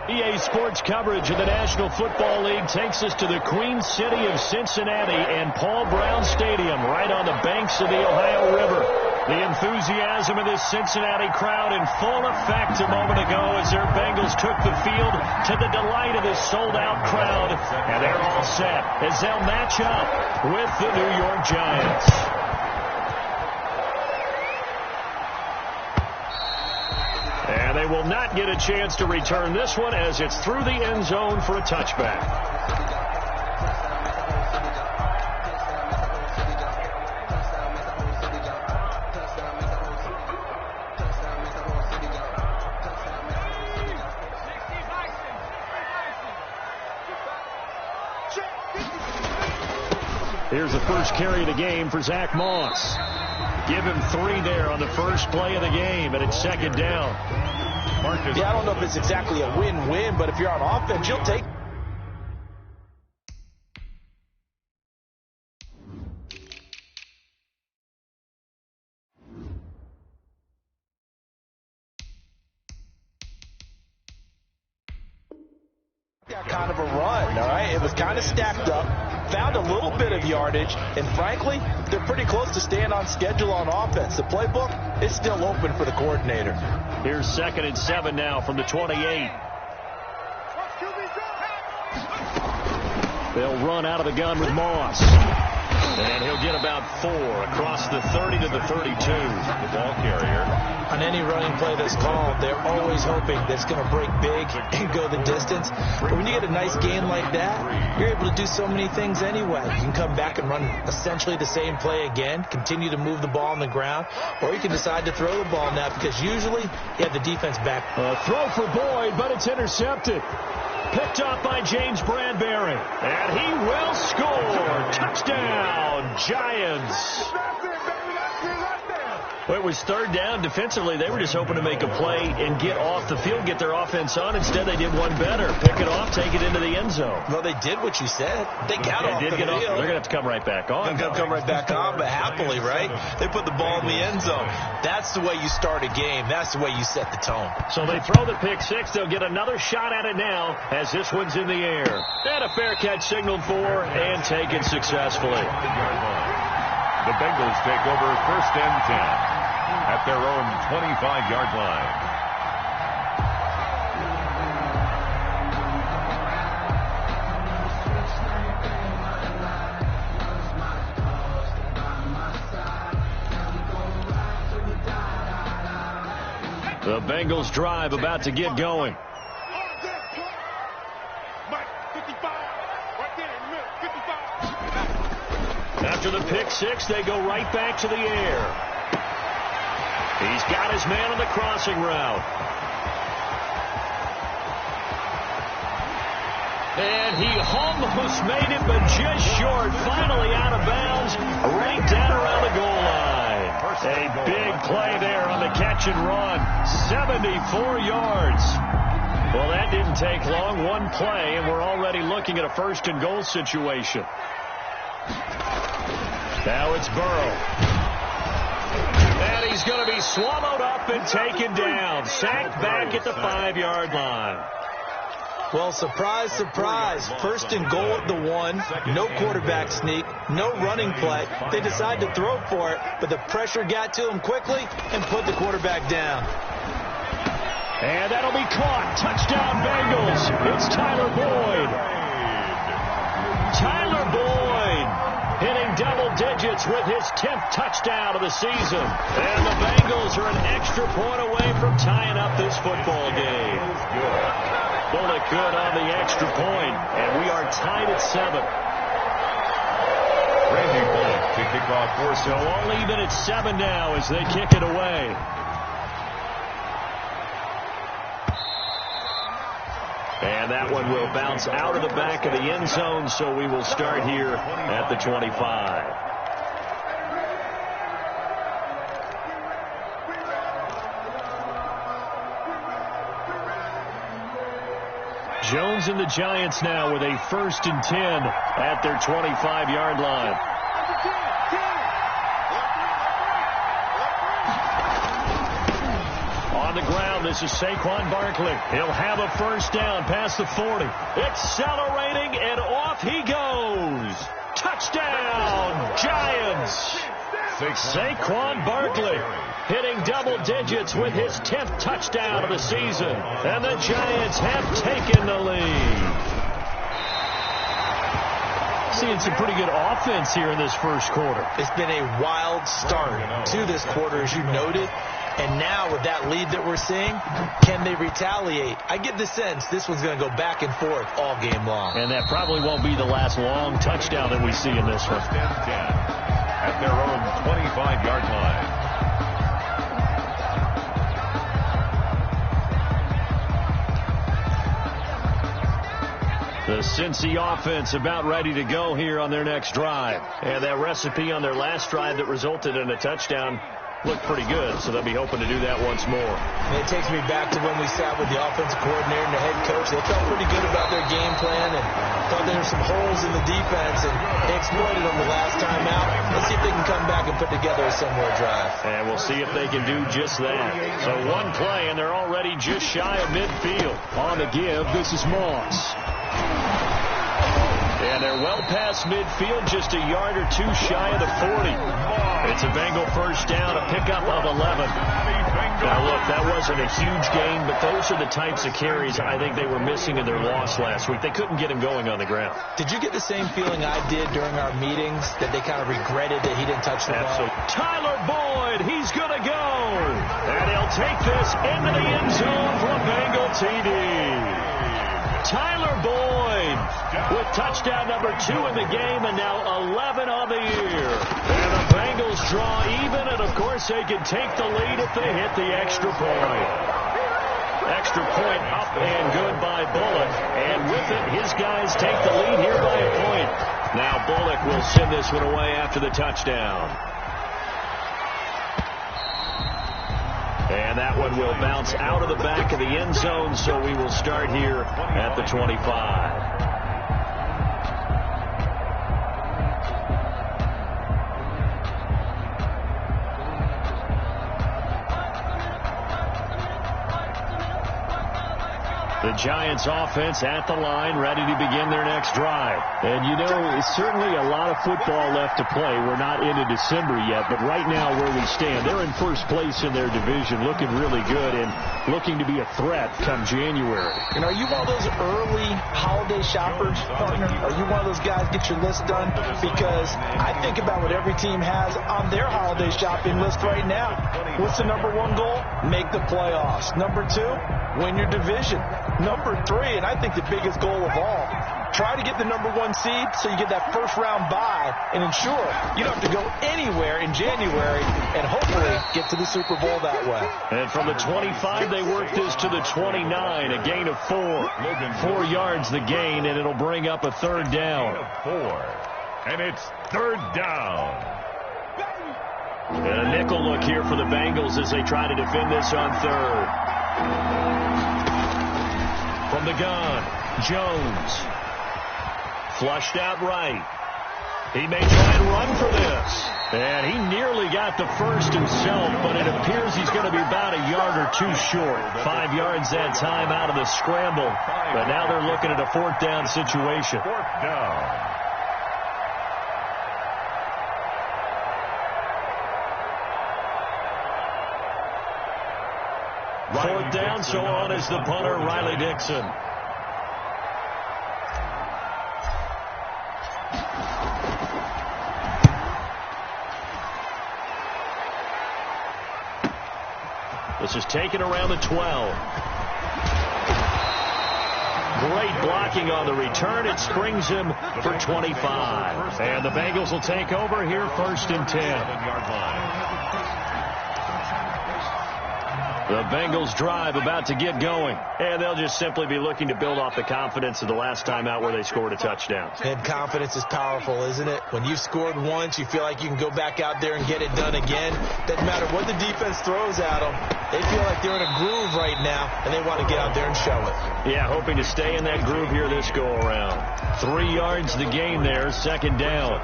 EA Sports coverage of the National Football League takes us to the Queen City of Cincinnati and Paul Brown Stadium right on the banks of the Ohio River. The enthusiasm of this Cincinnati crowd in full effect a moment ago as their Bengals took the field to the delight of this sold-out crowd. And they're all set as they'll match up with the New York Giants. And they will not get a chance to return this one as it's through the end zone for a touchback. Here's the first carry of the game for Zach Moss. Give him 3 there on the first play of the game, and it's second down. Yeah, I don't know if it's exactly a win-win, but if you're on offense, you'll take. Kind of a run, all right? It was kind of stacked up, found a little bit of yardage, and frankly, they're pretty close to staying on schedule on offense. The playbook is still open for the coordinator. Here's 2nd and 7 now from the 28. They'll run out of the gun with Moss. And he'll get about 4 across the 30 to the 32. The ball carrier. On any running play that's called, they're always hoping that it's going to break big and go the distance. But when you get a nice gain like that, you're able to do so many things anyway. You can come back and run essentially the same play again, continue to move the ball on the ground, or you can decide to throw the ball now because usually you have the defense back. Throw for Boyd, but it's intercepted. Picked up by James Bradbury. And he will score. Touchdown, Giants. Well, it was 3rd down. Defensively, they were just hoping to make a play and get off the field, get their offense on. Instead, they did one better. Pick it off, take it into the end zone. Well, they did what you said. They got off the field. They're going to have to come right back on. They're going to come right back on, but happily, right? They put the ball in the end zone. That's the way you start a game. That's the way you set the tone. So they throw the pick 6. They'll get another shot at it now as this one's in the air. And a fair catch signaled for and taken successfully. The Bengals take over 1st and 10 at their own 25-yard line. The Bengals drive about to get going. After the pick 6, they go right back to the air. He's got his man on the crossing route. And he almost made it, but just short. Finally out of bounds, right down around the goal line. A big play there on the catch and run. 74 yards. Well, that didn't take long. One play, and we're already looking at a 1st and goal situation. Now it's Burrow. And he's going to be swallowed up and taken down. Sacked back at the 5-yard line. Well, surprise, surprise. 1st and goal at the 1. No quarterback sneak. No running play. They decide to throw for it, but the pressure got to him quickly and put the quarterback down. And that'll be caught. Touchdown, Bengals. It's Tyler Boyd. Tyler Boyd hitting double digits with his 10th touchdown of the season. And the Bengals are an extra point away from tying up this football game. Bullet good on the extra point, and we are tied at 7. Randy Bullock to kick off for So all even at 7 now as they kick it away. And that one will bounce out of the back of the end zone, so we will start here at the 25. Jones and the Giants now with a 1st and 10 at their 25-yard line. On the ground. Now this is Saquon Barkley. He'll have a first down past the 40. Accelerating, and off he goes. Touchdown, Giants. Saquon Barkley hitting double digits with his 10th touchdown of the season. And the Giants have taken the lead. Seeing some pretty good offense here in this first quarter. It's been a wild start to this quarter, as you noted. And now with that lead that we're seeing, can they retaliate? I get the sense this one's going to go back and forth all game long. And that probably won't be the last long touchdown that we see in this one. At their own 25-yard line. The Cincy offense about ready to go here on their next drive. And that recipe on their last drive that resulted in a touchdown looked pretty good, so they'll be hoping to do that once more. And it takes me back to when we sat with the offensive coordinator and the head coach. They felt pretty good about their game plan and thought there were some holes in the defense, and they exploited them the last time out. Let's see if they can come back and put together a similar drive. And we'll see if they can do just that. So one play, and they're already just shy of midfield. On the give, this is Moss. And they're well past midfield, just a yard or two shy of the 40. It's a Bengal first down, a pickup of 11. Now, look, that wasn't a huge gain, but those are the types of carries I think they were missing in their loss last week. They couldn't get him going on the ground. Did you get the same feeling I did during our meetings, that they kind of regretted that he didn't touch the ball? Tyler Boyd, he's going to go. And he'll take this into the end zone for a Bengal TD. Tyler Boyd with touchdown number 2 in the game, and now 11 on the year. And the Bengals draw even, and of course they can take the lead if they hit the extra point. Extra point up and good by Bullock, and with it his guys take the lead here by a point. Now Bullock will send this one away after the touchdown. And that one will bounce out of the back of the end zone, so we will start here at the 25. The Giants offense at the line, ready to begin their next drive. And, you know, it's certainly a lot of football left to play. We're not into December yet, but right now where we stand, they're in first place in their division, looking really good and looking to be a threat come January. And are you one of those early holiday shoppers, partner? Are you one of those guys get your list done? Because I think about what every team has on their holiday shopping list right now. What's the number 1 goal? Make the playoffs. Number 2, win your division. Number 3, and I think the biggest goal of all, try to get the number 1 seed so you get that first round bye and ensure you don't have to go anywhere in January and hopefully get to the Super Bowl that way. And from the 25, they work this to the 29, a gain of 4. 4 yards the gain, and it'll bring up a third down. 4, and it's third down. And a nickel look here for the Bengals as they try to defend this on third. From the gun, Jones. Flushed out right. He may try and run for this. And he nearly got the first himself, but it appears he's going to be about a yard or 2 short. 5 yards that time out of the scramble. But now they're looking at a 4th down situation. 4th down. Fourth down, so on is the punter, Riley Dixon. This is taken around the 12. Great blocking on the return. It springs him for 25. And the Bengals will take over here 1st and 10. The Bengals drive about to get going. And they'll just simply be looking to build off the confidence of the last time out where they scored a touchdown. And confidence is powerful, isn't it? When you've scored once, you feel like you can go back out there and get it done again. Doesn't matter what the defense throws at them. They feel like they're in a groove right now, and they want to get out there and show it. Yeah, hoping to stay in that groove here this go-around. 3 yards the gain there, second down.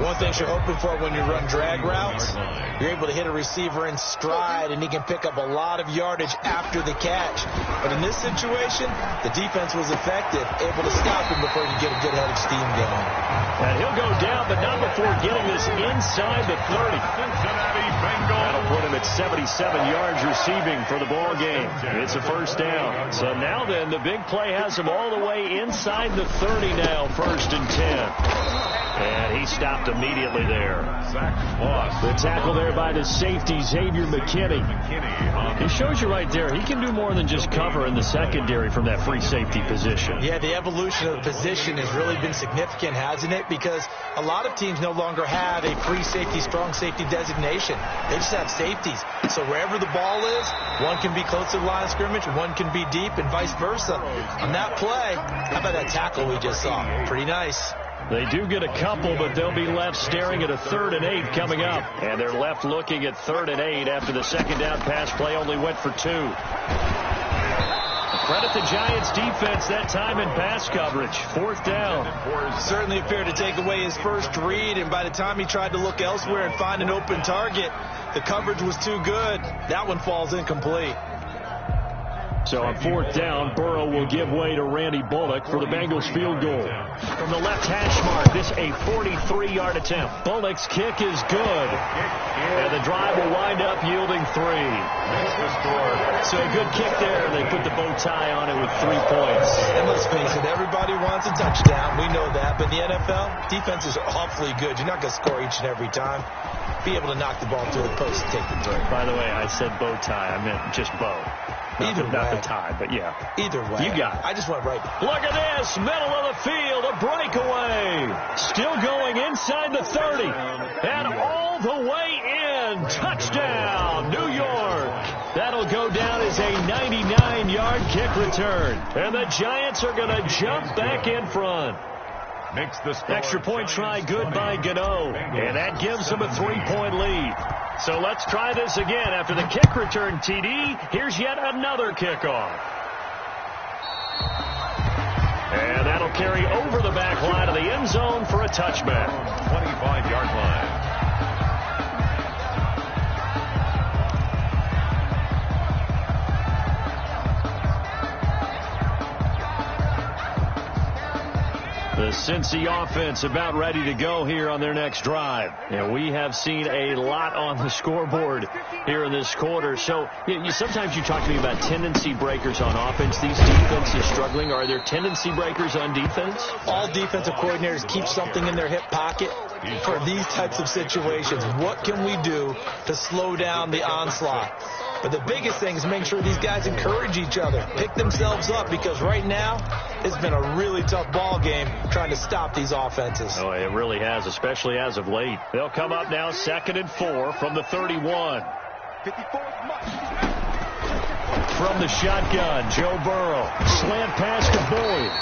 One thing you're hoping for when you run drag routes, you're able to hit a receiver in stride, and he can pick up a lot of yardage after the catch. But in this situation, the defense was effective, able to stop him before he could get a good head of steam going. And he'll go down, but not before getting this inside the 30. Cincinnati Bengals. That'll put him at 77 yards receiving for the ball game. It's a first down. So now then, the big play has him all the way inside the 30 now, 1st and 10. And he stopped immediately there. The tackle there by the safety, Xavier McKinney. He shows you right there, he can do more than just cover in the secondary from that free safety position. Yeah, the evolution of the position has really been significant, hasn't it? Because a lot of teams no longer have a free safety, strong safety designation. They just have safeties. So wherever the ball is, one can be close to the line of scrimmage, one can be deep, and vice versa. On that play, how about that tackle we just saw? Pretty nice. They do get a couple, but they'll be left staring at a 3rd and 8 coming up. And they're left looking at 3rd and 8 after the second down pass play only went for 2. Credit the Giants defense that time in pass coverage. 4th down. Certainly appeared to take away his first read, and by the time he tried to look elsewhere and find an open target, the coverage was too good. That one falls incomplete. So on 4th down, Burrow will give way to Randy Bullock for the Bengals field goal. From the left hash mark, this a 43-yard attempt. Bullock's kick is good. And the drive will wind up yielding 3. So a good kick there. They put the bow tie on it with 3 points. And let's face it, everybody wants a touchdown. We know that. But in the NFL, defenses are awfully good. You're not going to score each and every time. Be able to knock the ball through the post and take the break. By the way, I said bow tie. I meant just bow. Not the tie, but yeah. Either way. You got it. I just went right. Look at this. Middle of the field. A breakaway. Still going inside the 30. And all the way in. Touchdown, New York. That'll go down as a 99-yard kick return. And the Giants are going to jump back in front. Makes the score. Extra point try good by Gano. And that gives them a 3-point lead. So let's try this again. After the kick return, TD, here's yet another kickoff. And that'll carry over the back line of the end zone for a touchback. 25-yard line. The Cincy offense about ready to go here on their next drive. And we have seen a lot on the scoreboard here in this quarter. So sometimes you talk to me about tendency breakers on offense. These defenses struggling. Are there tendency breakers on defense? All defensive coordinators keep something in their hip pocket for these types of situations. What can we do to slow down the onslaught? But the biggest thing is make sure these guys encourage each other, pick themselves up, because right now it's been a really tough ball game trying to stop these offenses. Oh, it really has, especially as of late. They'll come up now 2nd and 4 from the 31. From the shotgun, Joe Burrow. Slant pass to Boyd.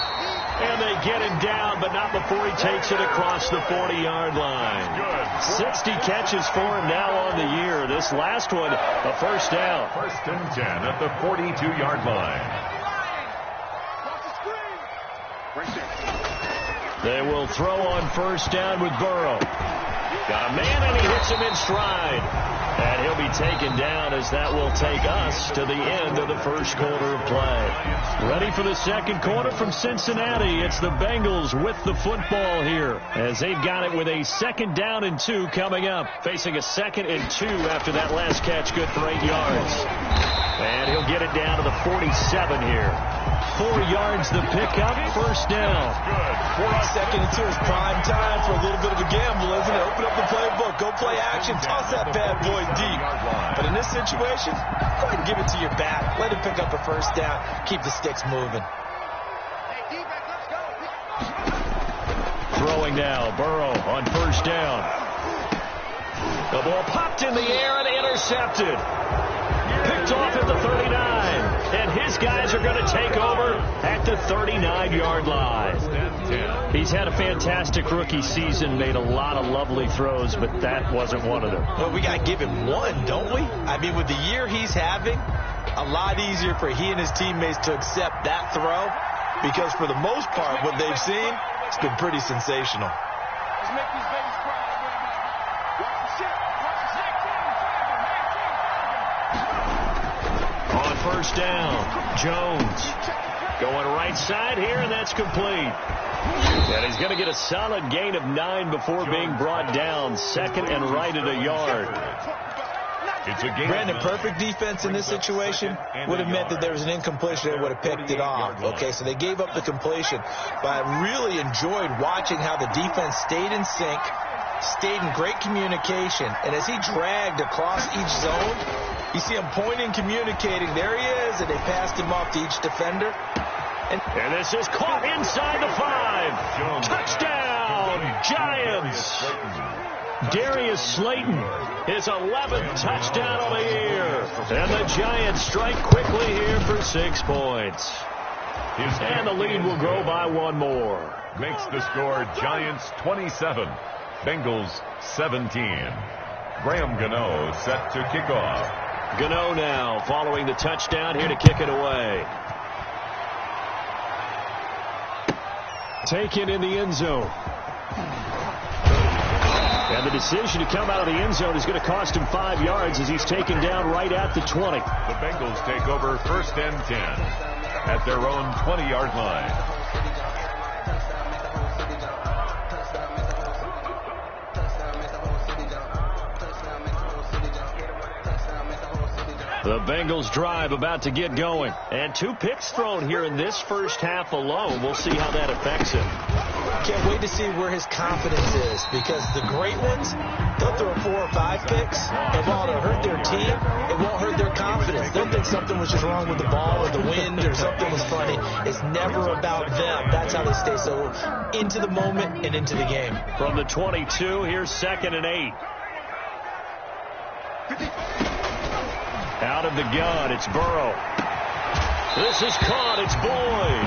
And they get him down, but not before he takes it across the 40-yard line. Good. 60 catches for him now on the year. This last one, a first down. 1st and 10 at the 42-yard line. They will throw on first down with Burrow. Got a man, and he hits him in stride. And he'll be taken down as that will take us to the end of the first quarter of play. Ready for the second quarter from Cincinnati. It's the Bengals with the football here as they've got it with a 2nd down and 2 coming up. Facing a 2nd and 2 after that last catch, good for 8 yards. And he'll get it down to the 47 here. 4 yards the pickup, first down. Good. 2nd and 2 is prime time for a little bit of a gamble, isn't it? Open up the playbook, go play action, toss that bad boy deep. But in this situation, go ahead and give it to your back. Let him pick up a first down. Keep the sticks moving. Throwing now, Burrow on first down. The ball popped in the air and intercepted. intercepted. Picked off at the 39. And his guys are going to take over at the 39-yard line. He's had a fantastic rookie season, made a lot of lovely throws, but that wasn't one of them. Well, we got to give him one, don't we? I mean, with the year he's having, a lot easier for he and his teammates to accept that throw, because for the most part, what they've seen, it's been pretty sensational. Let's make these babies cry. Watch the shit. On first down, Jones going right side here, and that's complete. And he's going to get a solid gain of 9 before being brought down. Second and right at a yard. It's a game. Brandon, perfect defense in this situation would have meant that there was an incompletion that would have picked it off. Okay, so they gave up the completion. But I really enjoyed watching how the defense stayed in sync, stayed in great communication. And as he dragged across each zone, you see him pointing, communicating. There he is, and they passed him off to each defender. And this is caught inside the 5. Touchdown, Giants. Darius Slayton, his 11th touchdown of the year. And the Giants strike quickly here for 6 points. And the lead will grow by 1 more. Makes the score Giants 27, Bengals 17. Graham Gano set to kick off. Gano now following the touchdown here to kick it away. Taken in the end zone. And the decision to come out of the end zone is going to cost him 5 yards as he's taken down right at the 20. The Bengals take over first and 10 at their own 20-yard line. The Bengals drive about to get going. And 2 picks thrown here in this first half alone. We'll see how that affects him. Can't wait to see where his confidence is, because the great ones, they'll throw 4 or 5 picks, and while it'll hurt their team, it won't hurt their confidence. They'll think something was just wrong with the ball or the wind or something was funny. It's never about them. That's how they stay so into the moment and into the game. From the 22, here's 2nd and 8. Out of the gun, it's Burrow. This is caught, it's Boyd.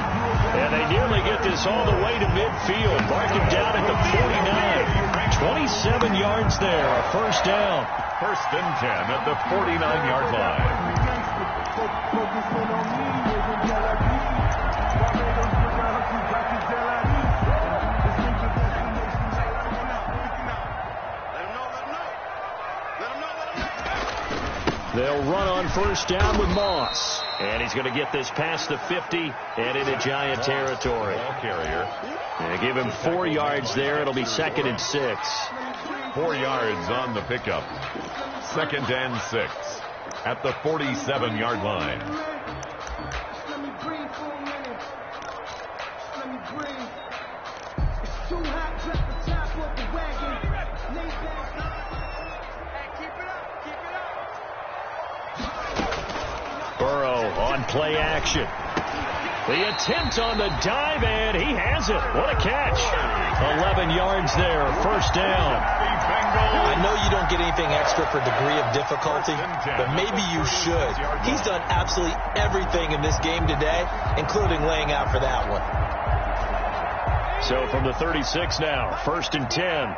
And they nearly get this all the way to midfield. Mark him down at the 49. 27 yards there, a first down. First and 10 at the 49-yard line. They'll run on first down with Moss. And he's going to get this past the 50 and into Giant territory. Ball carrier. And give him 4 yards there. It'll be 2nd and 6. 4 yards on the pickup. 2nd and 6 at the 47-yard line. Let me breathe for a minute. Let me breathe. It's too hot, drop the top off the wagon. Lay back. Hey, keep it up, keep it up. Burrow on play action. The attempt on the dive, and he has it. What a catch. 11 yards there, first down. I know you don't get anything extra for degree of difficulty, but maybe you should. He's done absolutely everything in this game today, including laying out for that one. So from the 36 now, 1st and 10.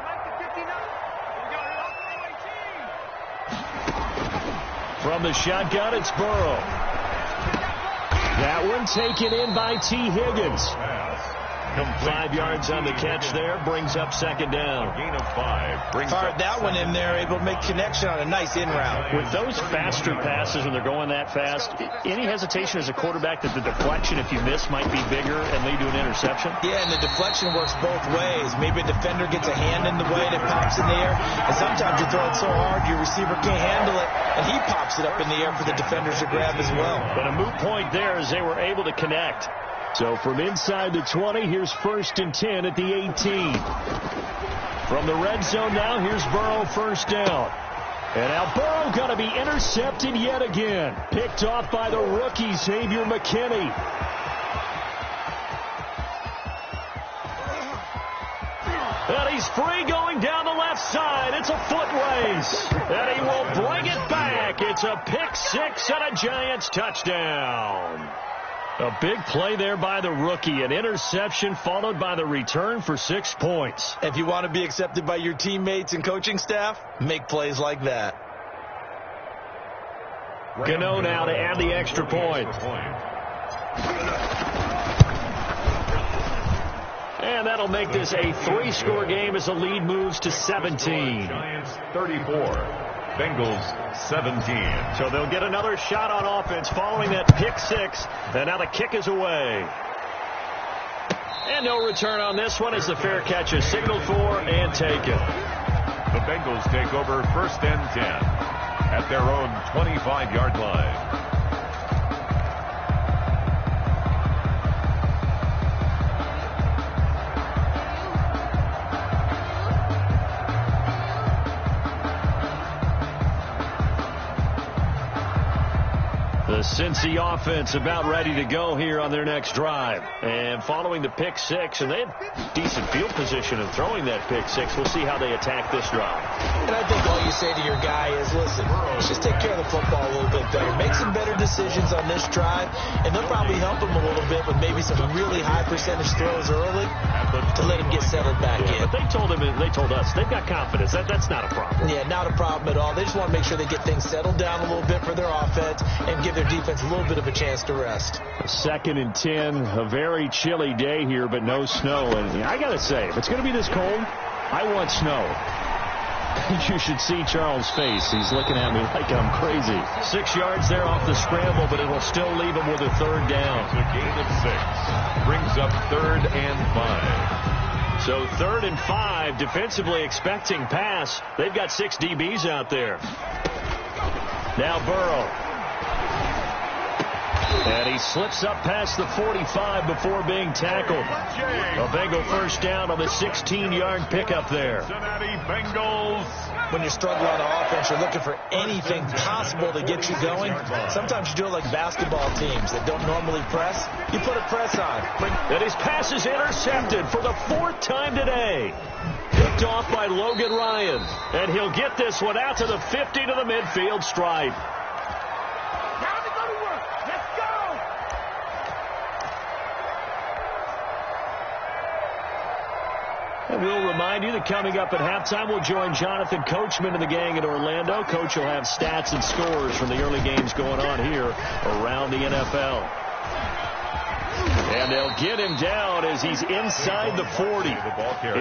From the shotgun, it's Burrow. That one taken in by T. Higgins. 5 yards on the catch there, brings up 2nd down. Gain of 5 brings Fired up that one in there, able to make connection on a nice in route. With those faster passes when they're going that fast, any hesitation as a quarterback that the deflection, if you miss, might be bigger and lead to an interception? Yeah, and the deflection works both ways. Maybe a defender gets a hand in the way and it pops in the air, and sometimes you throw it so hard your receiver can't handle it, and he pops it up in the air for the defenders to grab as well. But a moot point there as they were able to connect. So from inside the 20, here's 1st and 10 at the 18. From the red zone now, here's Burrow, first down. And now Burrow going to be intercepted yet again. Picked off by the rookie, Xavier McKinney. And he's free going down the left side. It's a foot race. And he will bring it back. It's a pick six and a Giants touchdown. A big play there by the rookie. An interception followed by the return for 6 points. If you want to be accepted by your teammates and coaching staff, make plays like that. Gano now to add the extra point. And that'll make this a 3-score game as the lead moves to 17. Giants 34. Bengals 17. So they'll get another shot on offense following that pick six. And now the kick is away. And no return on this one as the fair catch is signaled for and taken. The Bengals take over 1st and 10 at their own 25-yard line. The Cincy offense about ready to go here on their next drive. And following the pick six, and they had decent field position in throwing that pick six. We'll see how they attack this drive. And I think all you say to your guy is, listen, let's just take care of the football a little bit better. Make some better decisions on this drive, and they'll probably help him a little bit with maybe some really high percentage throws early to let him get settled back in. But they told us they've got confidence. That's not a problem. Yeah, not a problem at all. They just want to make sure they get things settled down a little bit for their offense and give their defense a little bit of a chance to rest. 2nd and 10, a very chilly day here, but no snow. And I got to say, if it's going to be this cold, I want snow. You should see Charles' face. He's looking at me like I'm crazy. 6 yards there off the scramble, but it will still leave him with a 3rd down. It's a gain of 6. Brings up 3rd and 5. So 3rd and 5, defensively expecting pass. They've got 6 DBs out there. Now Burrow. And he slips up past the 45 before being tackled. A Bengal 1st down on the 16-yard pickup there. Cincinnati Bengals. When you're struggling on offense, you're looking for anything possible to get you going. Sometimes you do it like basketball teams that don't normally press. You put a press on. And his pass is intercepted for the 4th time today. Picked off by Logan Ryan. And he'll get this one out to the 50 to the midfield stripe. And we'll remind you that coming up at halftime, we'll join Jonathan Coachman and the gang in Orlando. Coach will have stats and scores from the early games going on here around the NFL. And they'll get him down as he's inside the 40.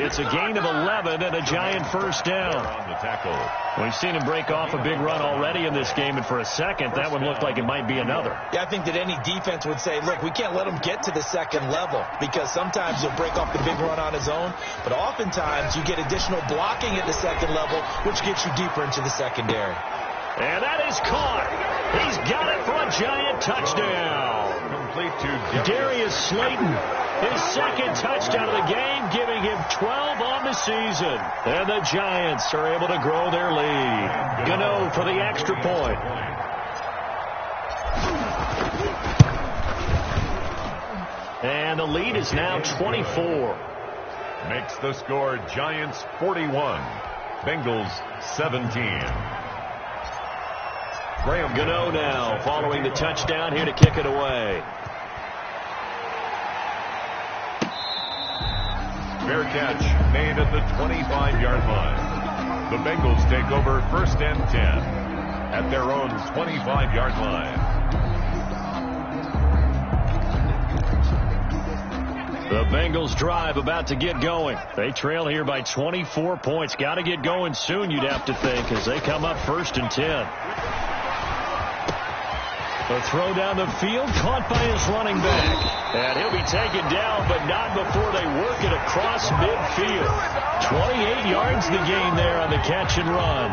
It's a gain of 11 and a Giant 1st down. We've seen him break off a big run already in this game, and for a second, that one looked like it might be another. Yeah, I think that any defense would say, look, we can't let him get to the 2nd level because sometimes he'll break off the big run on his own, but oftentimes you get additional blocking at the 2nd level, which gets you deeper into the secondary. And that is caught. He's got it for a Giant touchdown. Complete to Darius Slayton, his 2nd touchdown of the game, giving him 12 on the season. And the Giants are able to grow their lead. Gano for the extra point. And the lead is now 24. Makes the score Giants 41, Bengals 17. Gano now following the touchdown here to kick it away. Fair catch made at the 25-yard line. The Bengals take over 1st and 10 at their own 25-yard line. The Bengals drive about to get going. They trail here by 24 points. Got to get going soon, you'd have to think, as they come up 1st and 10. The throw down the field, caught by his running back. And he'll be taken down, but not before they work it across midfield. 28 yards the gain there on the catch and run.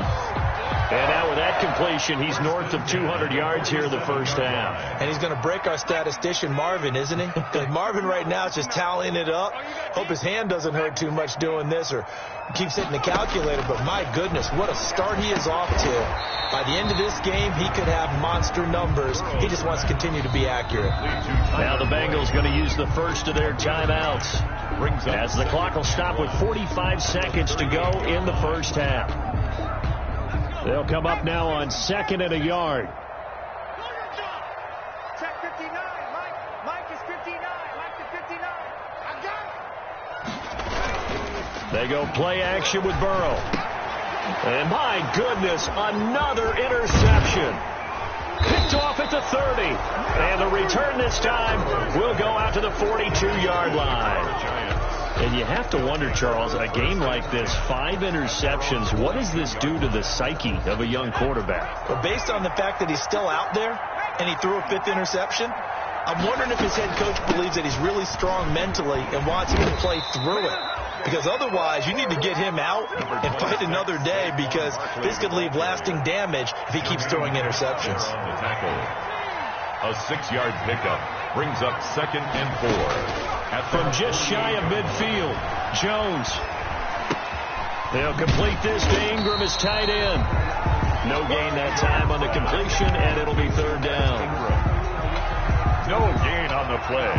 And now with that completion, he's north of 200 yards here in the 1st half. And he's going to break our statistician, Marvin, isn't he? Because Marvin right now is just tallying it up. Hope his hand doesn't hurt too much doing this or keeps hitting the calculator. But my goodness, what a start he is off to. By the end of this game, he could have monster numbers. He just wants to continue to be accurate. Now the Bengals going to use the first of their timeouts. As the clock will stop with 45 seconds to go in the 1st half. They'll come up now on 2nd and a yard. Check 59. Mike is 59. Mike is 59. I got it. They go play action with Burrow. And my goodness, another interception. Picked off at the 30. And the return this time will go out to the 42-yard line. And you have to wonder, Charles, in a game like this, 5 interceptions, what does this do to the psyche of a young quarterback? Well, based on the fact that he's still out there and he threw a 5th interception, I'm wondering if his head coach believes that he's really strong mentally and wants him to play through it. Because otherwise, you need to get him out and fight another day, because this could leave lasting damage if he keeps throwing interceptions. A 6-yard pickup brings up 2nd and 4. From just shy of midfield, Jones. They'll complete this to Ingram as tight end. No gain that time on the completion, and it'll be 3rd down. No gain on the play.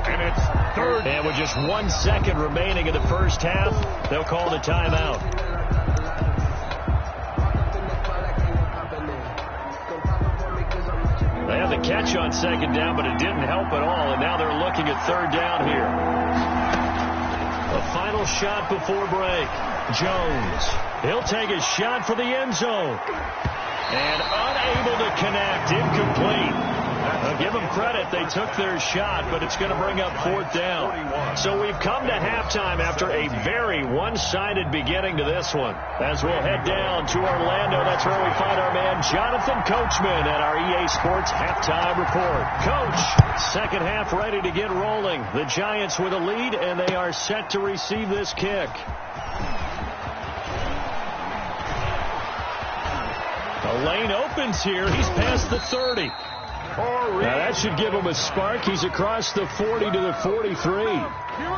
And it's 3rd. And with just 1 second remaining in the first half, they'll call the timeout. They had the catch on 2nd down, but it didn't help at all, and now they're looking at 3rd down here. A final shot before break. Jones. He'll take a shot for the end zone. And unable to connect. Incomplete. I'll give them credit. They took their shot, but it's going to bring up 4th down. So we've come to halftime after a very one-sided beginning to this one. As we'll head down to Orlando, that's where we find our man Jonathan Coachman at our EA Sports Halftime Report. Coach, second half ready to get rolling. The Giants with a lead, and they are set to receive this kick. The lane opens here. He's past the 30. Now that should give him a spark. He's across the 40 to the 43.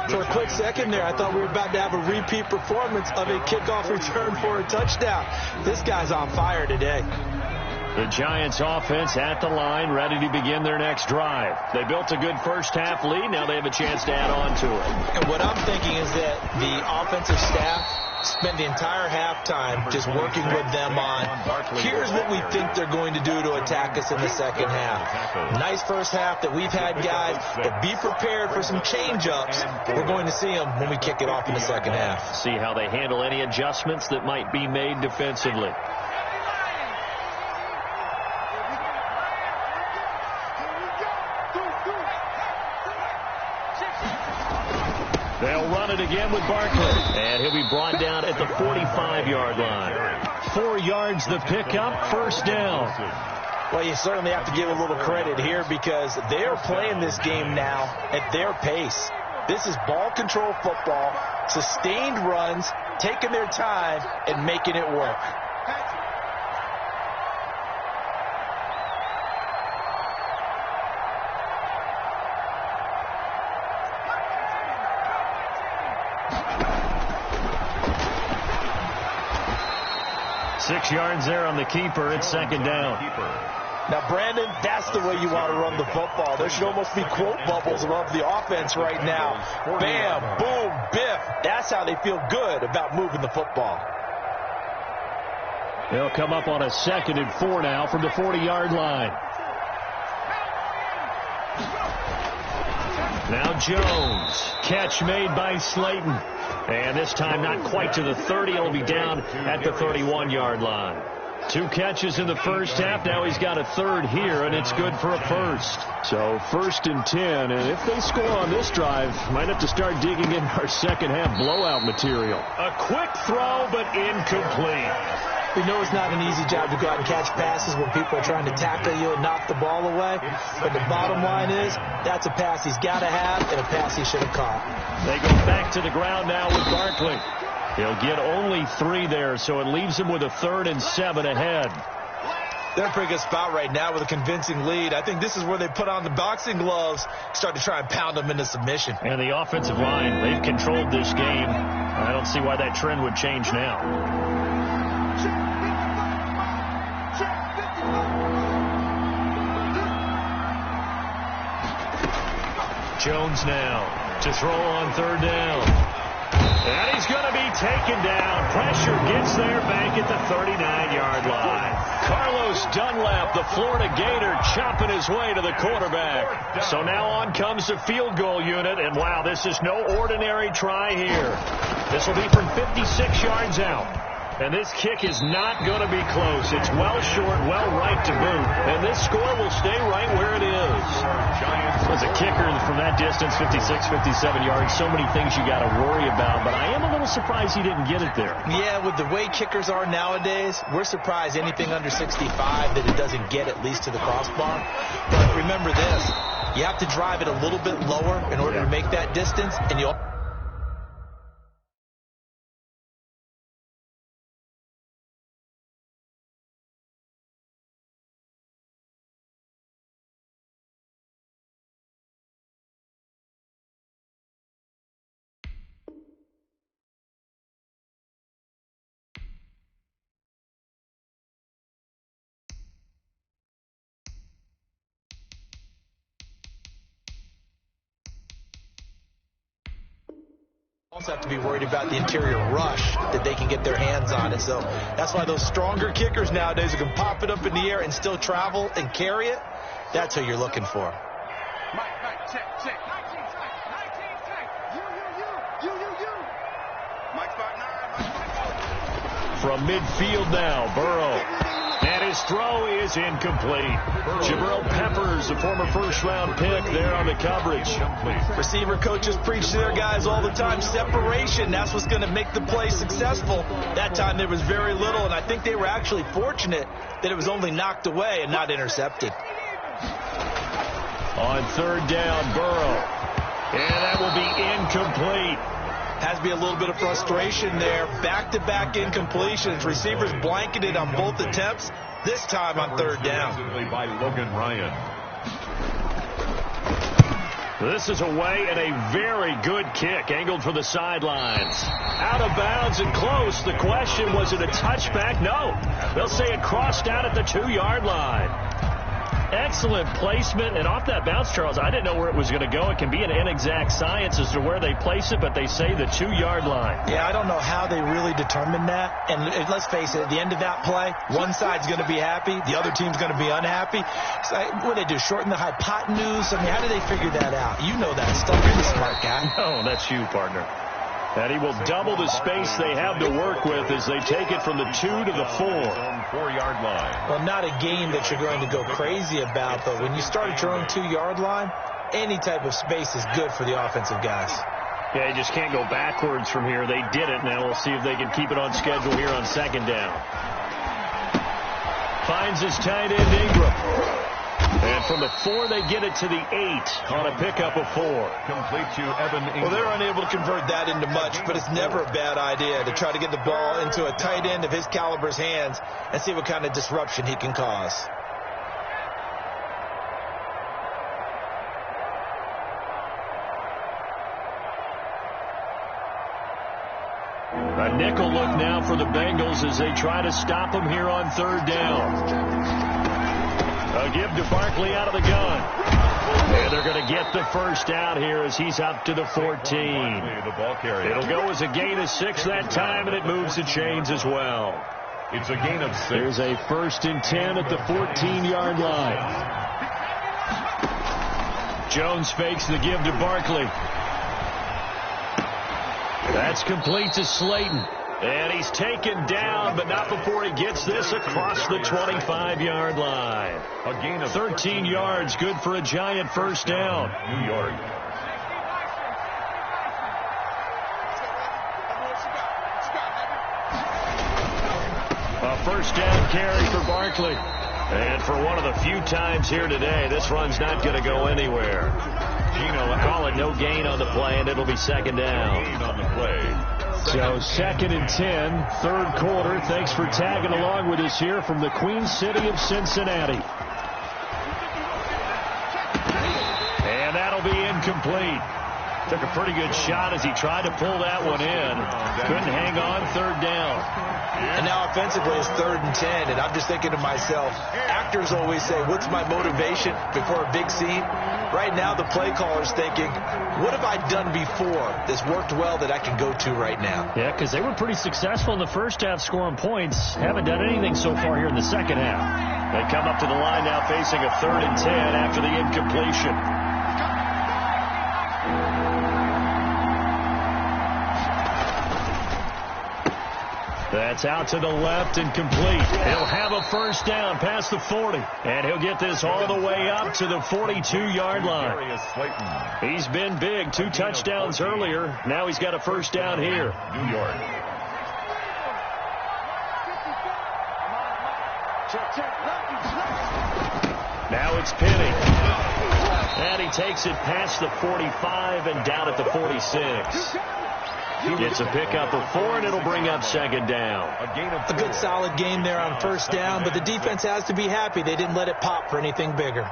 For a quick second there, I thought we were about to have a repeat performance of a kickoff return for a touchdown. This guy's on fire today. The Giants offense at the line, ready to begin their next drive. They built a good first half lead. Now they have a chance to add on to it. And what I'm thinking is that the offensive staff spend the entire halftime just working with them on, here's what we think they're going to do to attack us in the second half. Nice first half that we've had, guys, but be prepared for some change-ups. We're going to see them when we kick it off in the second half. See how they handle any adjustments that might be made defensively. They'll run it again with Barkley. And he'll be brought down at the 45-yard line. 4 yards the pickup, first down. Well, you certainly have to give a little credit here because they're playing this game now at their pace. This is ball control football, sustained runs, taking their time, and making it work. Six yards there on the keeper. It's second down. Now, Brandon, that's the way you want to run the football. There should almost be quote bubbles above the offense right now. Bam, boom, biff. That's how they feel good about moving the football. They'll come up on a 2nd and 4 now from the 40-yard line. Now Jones. Catch made by Slayton. And this time not quite to the 30. He'll be down at the 31-yard line. 2 catches in the first half. Now he's got a 3rd here, and it's good for a first. So 1st and 10. And if they score on this drive, might have to start digging in our second half blowout material. A quick throw, but incomplete. We know it's not an easy job to go out and catch passes when people are trying to tackle you and knock the ball away. But the bottom line is, that's a pass he's got to have and a pass he should have caught. They go back to the ground now with Barkley. He'll get only 3 there, so it leaves him with a 3rd and 7 ahead. They're in a pretty good spot right now with a convincing lead. I think this is where they put on the boxing gloves, start to try and pound them into submission. And the offensive line, they've controlled this game. I don't see why that trend would change now. Jones now to throw on 3rd down. And he's going to be taken down. Pressure gets there back at the 39-yard Carlos Dunlap, the Florida Gator, chopping his way to the quarterback. So now on comes the field goal unit, and wow, this is no ordinary try here. This will be from 56 yards out. And this kick is not going to be close. It's well short, well right to boot. And this score will stay right where it is. As a kicker from that distance, 56, 57 yards, so many things you got to worry about. But I am a little surprised he didn't get it there. Yeah, with the way kickers are nowadays, we're surprised anything under 65 that it doesn't get at least to the crossbar. But remember this, you have to drive it a little bit lower in order to make that distance, and you'll... also have to be worried about the interior rush that they can get their hands on it. So that's why those stronger kickers nowadays who can pop it up in the air and still travel and carry it, that's who you're looking for. Mike, check. 19 tight. You. Mike's back 9. From midfield now, Burrow. And his throw is incomplete. Jabril Peppers, the former first-round pick, there on the coverage. Receiver coaches preach to their guys all the time. Separation, that's what's going to make the play successful. That time there was very little, and I think they were actually fortunate that it was only knocked away and not intercepted. On third down, Burrow. And that will be incomplete. Has to be a little bit of frustration there. Back-to-back incompletions. Receivers blanketed on both attempts. This time on third down. By Logan Ryan. This is away and a very good kick, angled for the sidelines. Out of bounds and close. The question, was it a touchback? No. They'll say it crossed out at the 2-yard line. Excellent placement, and off that bounce, Charles, I didn't know where it was going to go. It can be an inexact science as to where they place it, but they say the 2-yard line. Yeah, I don't know how they really determined that. And let's face it, at the end of that play, one side's going to be happy, the other team's going to be unhappy. So what do they do, shorten the hypotenuse? I mean, how do they figure that out? You know that stuff. You're the smart guy. No, that's you, partner. And he will double the space they have to work with as they take it from the 2 to the 4. 4-yard line. Well, not a game that you're going to go crazy about, but when you start at your own 2-yard line, any type of space is good for the offensive guys. Yeah, you just can't go backwards from here. They did it. Now we'll see if they can keep it on schedule here on second down. Finds his tight end, Ingram. And from the 4, they get it to the 8 on a pickup of 4. Complete to Evan Ingram. Well, they're unable to convert that into much, but it's never a bad idea to try to get the ball into a tight end of his caliber's hands and see what kind of disruption he can cause. A nickel look now for the Bengals as they try to stop him here on third down. A give to Barkley out of the gun. And they're going to get the first down here as he's up to the 14. The ball carrier. It'll go as a gain of 6 that time, and it moves the chains as well. It's a gain of 6. There's a 1st and 10 at the 14-yard line. Jones fakes the give to Barkley. That's complete to Slayton. And he's taken down, but not before he gets this across the 25-yard line. A gain of 13 yards, good for a giant first down. New York. A first down carry for Barkley. And for one of the few times here today, this run's not going to go anywhere. Gino, call it no gain on the play, and it'll be second down. Gain on the play. So 2nd and 10, third quarter. Thanks for tagging along with us here from the Queen City of Cincinnati. And that'll be incomplete. Took a pretty good shot as he tried to pull that one in. Couldn't hang on, third down. And now offensively it's 3rd and 10, and I'm just thinking to myself, actors always say, what's my motivation before a big scene? Right now the play caller's thinking, what have I done before that's worked well that I can go to right now? Yeah, because they were pretty successful in the first half scoring points. Haven't done anything so far here in the second half. They come up to the line now facing a 3rd and 10 after the incompletion. That's out to the left and complete. He'll have a first down past the 40. And he'll get this all the way up to the 42-yard line. He's been big. 2 touchdowns earlier. Now he's got a first down here. New York. Now it's Penny. And he takes it past the 45 and down at the 46. Gets a pickup of 4, and it'll bring up 2nd down. A good solid game there on first down, but the defense has to be happy they didn't let it pop for anything bigger.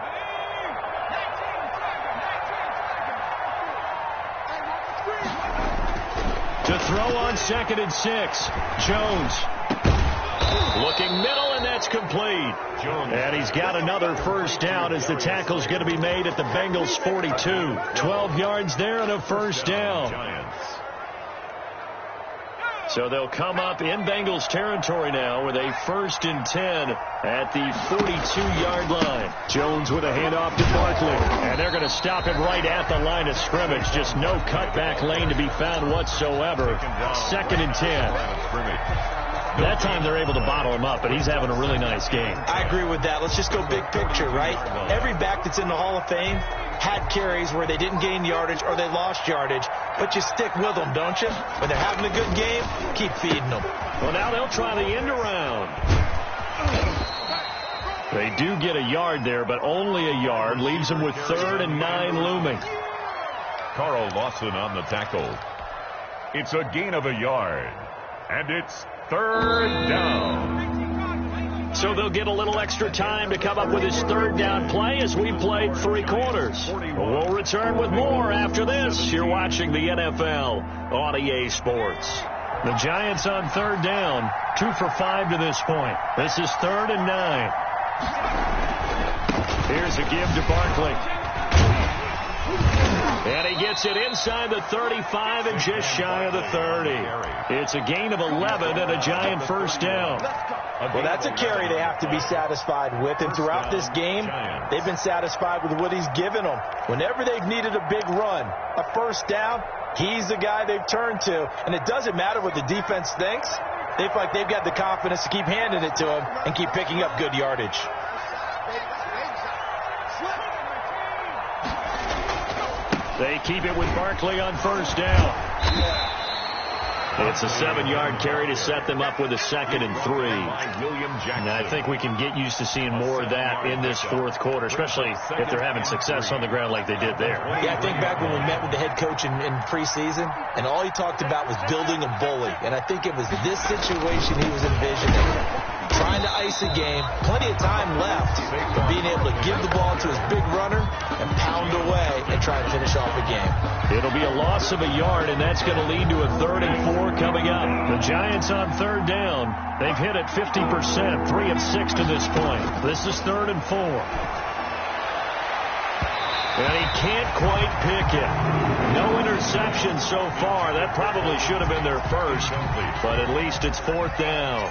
To throw on 2nd and 6. Jones. Looking middle, and that's complete. And he's got another first down as the tackle's going to be made at the Bengals 42. 12 yards there and a first down. So they'll come up in Bengals territory now with a 1st and 10 at the 42-yard line. Jones with a handoff to Barkley. And they're going to stop him right at the line of scrimmage. Just no cutback lane to be found whatsoever. 2nd and 10. That time they're able to bottle him up, but he's having a really nice game. I agree with that. Let's just go big picture, right? Every back that's in the Hall of Fame had carries where they didn't gain yardage or they lost yardage, but you stick with them, don't you? When they're having a good game, keep feeding them. Well, now they'll try the end around. They do get a yard there, but only a yard. Leaves them with 3rd and 9 looming. Carl Lawson on the tackle. It's a gain of a yard. And it's 3rd down. So they'll get a little extra time to come up with his 3rd down play as we played 3 quarters. We'll return with more after this. You're watching the NFL on EA Sports. The Giants on 3rd down. 2 for 5 to this point. This is 3rd and 9. Here's a give to Barkley. And he gets it inside the 35 and just shy of the 30. It's a gain of 11 and a Giant first down. Well, that's a carry they have to be satisfied with. And throughout this game, they've been satisfied with what he's given them. Whenever they've needed a big run, a first down, he's the guy they've turned to. And it doesn't matter what the defense thinks. They feel like they've got the confidence to keep handing it to him and keep picking up good yardage. They keep it with Barkley on first down. It's a 7-yard carry to set them up with a 2nd and 3. And I think we can get used to seeing more of that in this 4th quarter, especially if they're having success on the ground like they did there. Yeah, I think back when we met with the head coach in preseason, and all he talked about was building a bully. And I think it was this situation he was envisioning. Trying to ice a game, plenty of time left, but being able to give the ball to his big runner and pound away and try and finish off a game. It'll be a loss of a yard, and that's going to lead to a 3rd and 4 coming up. The Giants on 3rd down. They've hit it 50%, 3 of 6 to this point. This is 3rd and 4. And he can't quite pick it. No interception so far. That probably should have been their first, but at least it's 4th down.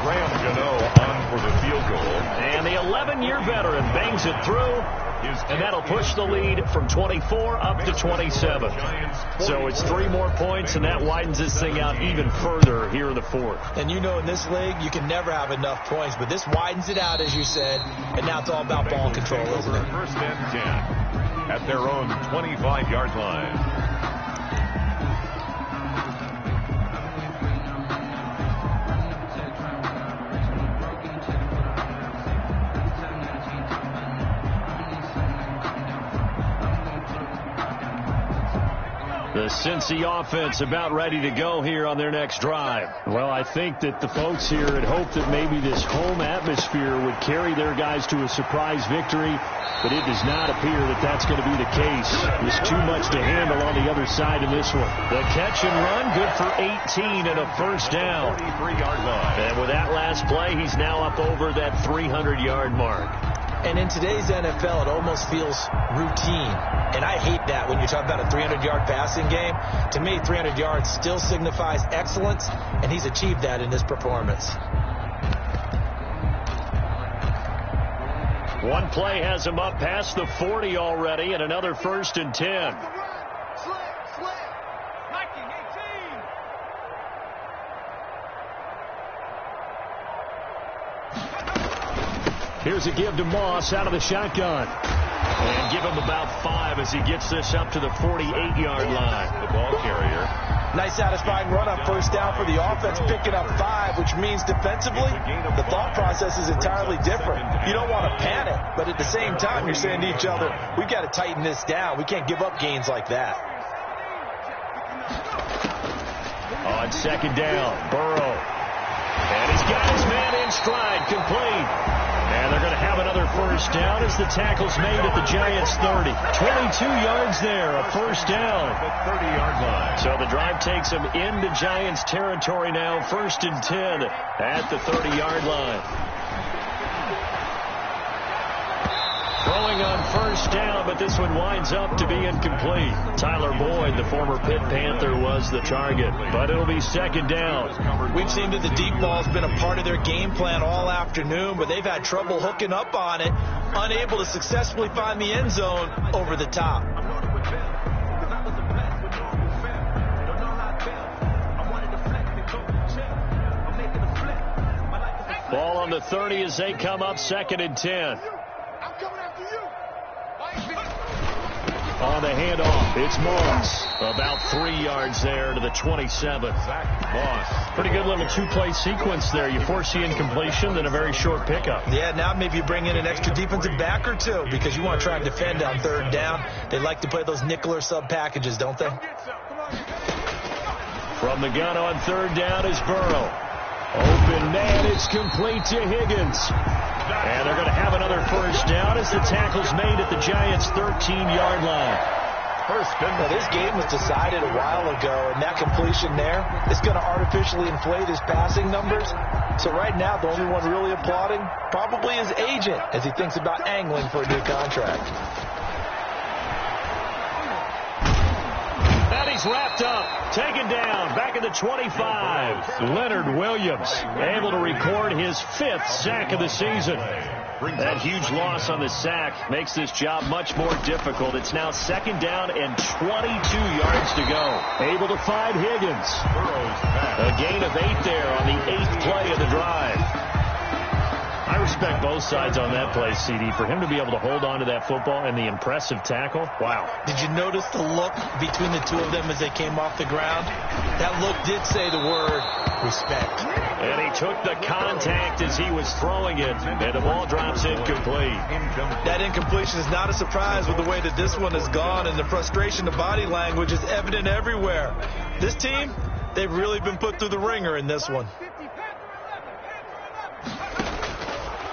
Graham Gano on for the field goal. And the 11-year veteran bangs it through, and that'll push the lead from 24 up to 27. So it's 3 more points, and that widens this thing out even further here in the 4th. And you know in this league, you can never have enough points, but this widens it out, as you said, and now it's all about ball control, isn't it? 1st and 10 at their own 25-yard line. The Cincy offense about ready to go here on their next drive. Well, I think that the folks here had hoped that maybe this home atmosphere would carry their guys to a surprise victory, but it does not appear that that's going to be the case. There's too much to handle on the other side in this one. The catch and run, good for 18 and a first down. 43-yard line. And with that last play, he's now up over that 300-yard mark. And in today's NFL, it almost feels routine. And I hate that when you talk about a 300-yard passing game. To me, 300 yards still signifies excellence, and he's achieved that in this performance. One play has him up past the 40 already, and another 1st and 10. Here's a give to Moss out of the shotgun. And give him about 5 as he gets this up to the 48-yard line. The ball carrier. Nice satisfying run on first down for the offense, picking up 5, which means defensively, the thought process is entirely different. You don't want to panic, but at the same time, you're saying to each other, we've got to tighten this down. We can't give up gains like that. On second down, Burrow. And he's got his man in stride, complete. And they're going to have another first down as the tackle's made at the Giants' 30. 22 yards there, a first down. The 30-yard line. So the drive takes them into Giants territory now, 1st and 10 at the 30-yard line. Throwing on first down, but this one winds up to be incomplete. Tyler Boyd, the former Pitt Panther, was the target, but it'll be second down. We've seen that the deep ball's been a part of their game plan all afternoon, but they've had trouble hooking up on it, unable to successfully find the end zone over the top. Ball on the 30 as they come up, 2nd and 10. On the handoff, it's Moss. About 3 yards there to the 27. Moss. Pretty good little two-play sequence there. You force the incompletion, then a very short pickup. Yeah, now maybe you bring in an extra defensive back or two because you want to try and defend on 3rd down. They like to play those nickel or sub packages, don't they? From the gun on 3rd down is Burrow. Open man, it's complete to Higgins. And they're going to have another first down as the tackle's made at the Giants' 13-yard line. Well, this game was decided a while ago, and that completion there is going to artificially inflate his passing numbers. So right now, the only one really applauding probably his agent as he thinks about angling for a new contract. And he's wrapped up, taken down, back at the 25. Leonard Williams able to record his 5th sack of the season. That huge loss on the sack makes this job much more difficult. It's now 2nd down and 22 yards to go. Able to find Higgins. A gain of 8 there on the 8th play of the drive. I respect both sides on that play, CD. For him to be able to hold on to that football and the impressive tackle, wow. Did you notice the look between the two of them as they came off the ground? That look did say the word respect. And he took the contact as he was throwing it, and the ball drops incomplete. That incompletion is not a surprise with the way that this one has gone, and the frustration of body language is evident everywhere. This team, they've really been put through the ringer in this one.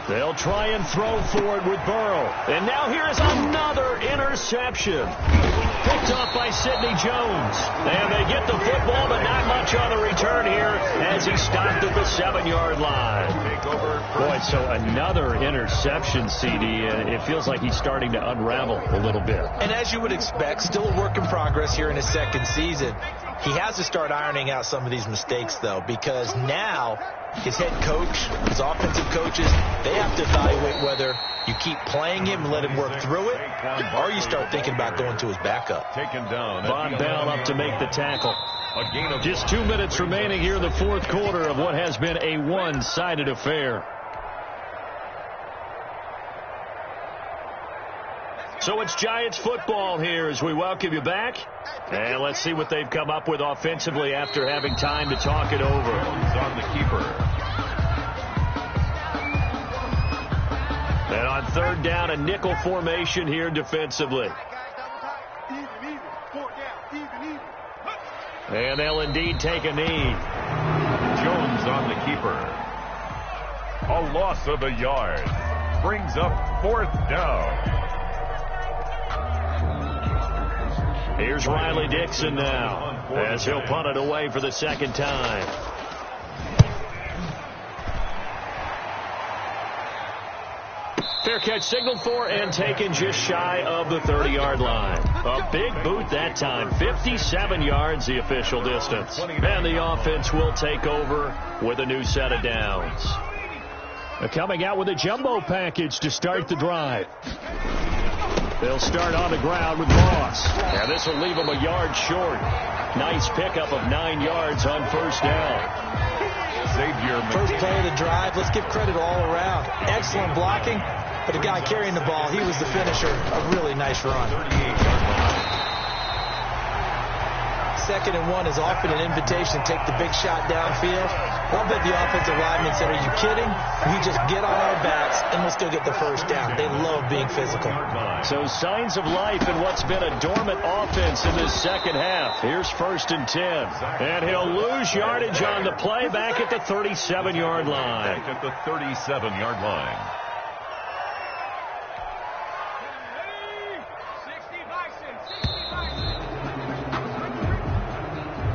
They'll try and throw forward with Burrow. And now here's another interception. Picked off by Sidney Jones. And they get the football, but not much on the return here as he stopped at the 7-yard line. Boy, so another interception, CD. It feels like he's starting to unravel a little bit. And as you would expect, still a work in progress here in his 2nd season. He has to start ironing out some of these mistakes, though, because now his head coach, his offensive coaches, they have to evaluate whether you keep playing him and let him work through it, or you start thinking about going to his backup. Taken down. Von Bell up to make the tackle. Just 2 minutes remaining here in the 4th quarter of what has been a one-sided affair. So it's Giants football here as we welcome you back. And let's see what they've come up with offensively after having time to talk it over. On the keeper. And on 3rd down, a nickel formation here defensively. Even, 4 down, even. And they'll indeed take a knee. Jones on the keeper. A loss of a yard. Brings up 4th down. Here's Riley Dixon now, as he'll punt it away for the second time. Fair catch signaled for and taken just shy of the 30-yard line. A big boot that time, 57 yards the official distance. And the offense will take over with a new set of downs. Coming out with a jumbo package to start the drive. They'll start on the ground with Moss. And this will leave them a yard short. Nice pickup of 9 yards on first down. First play of the drive. Let's give credit all around. Excellent blocking. But the guy carrying the ball, he was the finisher. A really nice run. 2nd and 1 is often an invitation to take the big shot downfield. I'll bet the offensive lineman said, are you kidding? We just get on our backs and let's go get the first down. They love being physical. So signs of life in what's been a dormant offense in this second half. Here's 1st and 10. And he'll lose yardage on the play back at the 37-yard line. Back at the 37-yard line.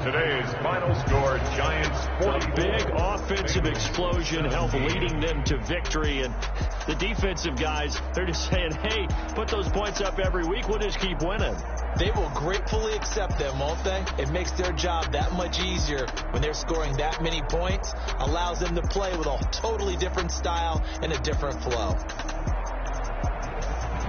Today's final score, Giants 40. A big offensive explosion helped leading them to victory. And the defensive guys, they're just saying, hey, put those points up every week. We'll just keep winning. They will gratefully accept them, won't they? It makes their job that much easier when they're scoring that many points. Allows them to play with a totally different style and a different flow.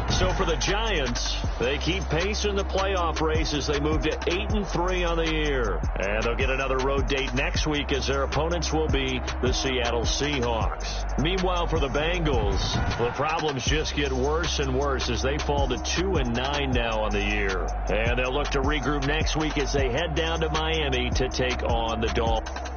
So for the Giants, they keep pace in the playoff race as they move to 8-3 on the year. And they'll get another road date next week as their opponents will be the Seattle Seahawks. Meanwhile, for the Bengals, the problems just get worse and worse as they fall to 2-9 now on the year. And they'll look to regroup next week as they head down to Miami to take on the Dolphins.